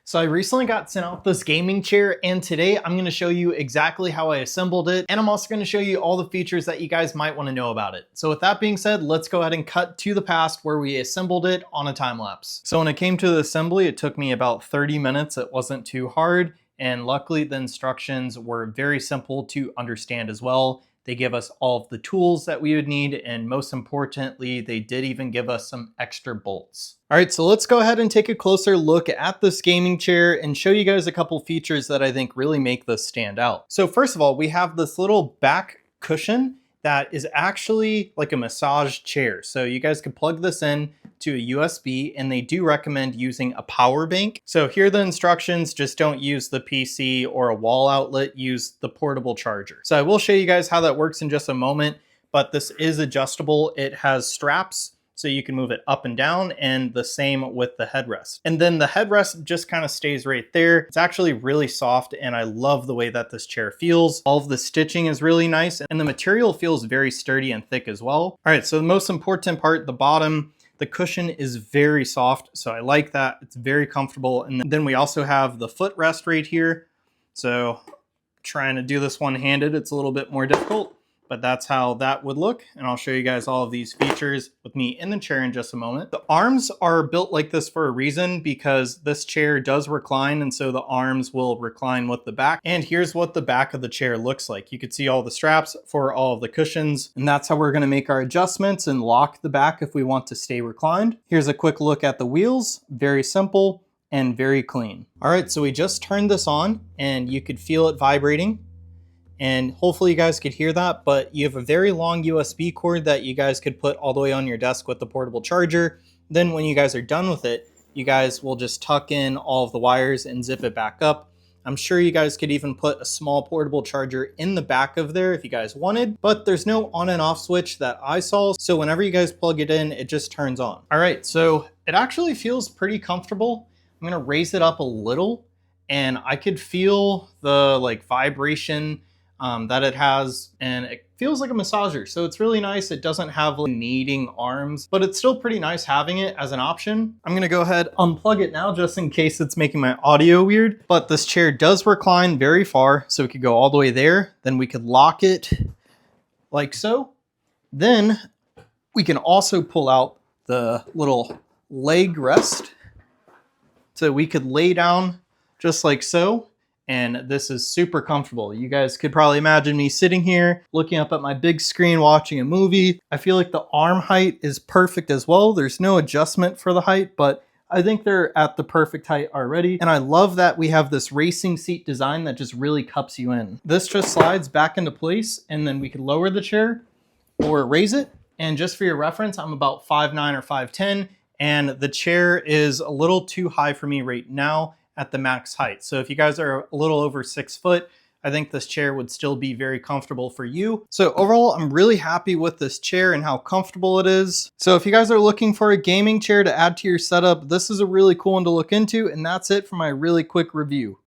So I recently got sent out this gaming chair, and today I'm gonna show you exactly how I assembled it, and I'm also gonna show you all the features that you guys might wanna know about it. So with that being said, let's go ahead and cut to the past where we assembled it on a time lapse. So when it came to the assembly, it took me about 30 minutes. It wasn't too hard, and luckily the instructions were very simple to understand as well. They give us all of the tools that we would need, and most importantly, they did even give us some extra bolts. All right, so let's go ahead and take a closer look at this gaming chair and show you guys a couple features that I think really make this stand out. So first of all, we have this little back cushion that is actually like a massage chair. So you guys can plug this in to a USB, and they do recommend using a power bank. So here are the instructions. Just don't use the PC or a wall outlet, use the portable charger. So I will show you guys how that works in just a moment, but this is adjustable. It has straps, so you can move it up and down, and the same with the headrest. And then the headrest just kind of stays right there. It's actually really soft, and I love the way that this chair feels. All of the stitching is really nice, and the material feels very sturdy and thick as well. All right, so the most important part, the bottom, the cushion is very soft, so I like that. It's very comfortable. And then we also have the footrest right here. So trying to do this one-handed, it's a little bit more difficult, but that's how that would look. And I'll show you guys all of these features with me in the chair in just a moment. The arms are built like this for a reason, because this chair does recline, and so the arms will recline with the back. And here's what the back of the chair looks like. You can see all the straps for all of the cushions, and that's how we're gonna make our adjustments and lock the back if we want to stay reclined. Here's a quick look at the wheels, very simple and very clean. All right, so we just turned this on and you could feel it vibrating. And hopefully you guys could hear that, but you have a very long USB cord that you guys could put all the way on your desk with the portable charger. Then when you guys are done with it, you guys will just tuck in all of the wires and zip it back up. I'm sure you guys could even put a small portable charger in the back of there if you guys wanted, but there's no on and off switch that I saw. So whenever you guys plug it in, it just turns on. All right, so it actually feels pretty comfortable. I'm gonna raise it up a little, and I could feel the vibration that it has, and it feels like a massager. So it's really nice. It doesn't have kneading arms, but it's still pretty nice having it as an option. I'm gonna go ahead, unplug it now just in case it's making my audio weird, but this chair does recline very far. So we could go all the way there. Then we could lock it like so. Then we can also pull out the little leg rest. So we could lay down just like so. And this is super comfortable. You guys could probably imagine me sitting here looking up at my big screen watching a movie. I feel like the arm height is perfect as well. There's no adjustment for the height, but I think they're at the perfect height already. And I love that we have this racing seat design that just really cups you in. This just slides back into place, and then we could lower the chair or raise it. And just for your reference, I'm about 5'9" or 5'10", and the chair is a little too high for me right now at the max height. So if you guys are a little over 6 foot, I think this chair would still be very comfortable for you. So overall, I'm really happy with this chair and how comfortable it is. So if you guys are looking for a gaming chair to add to your setup, this is a really cool one to look into, and that's it for my really quick review.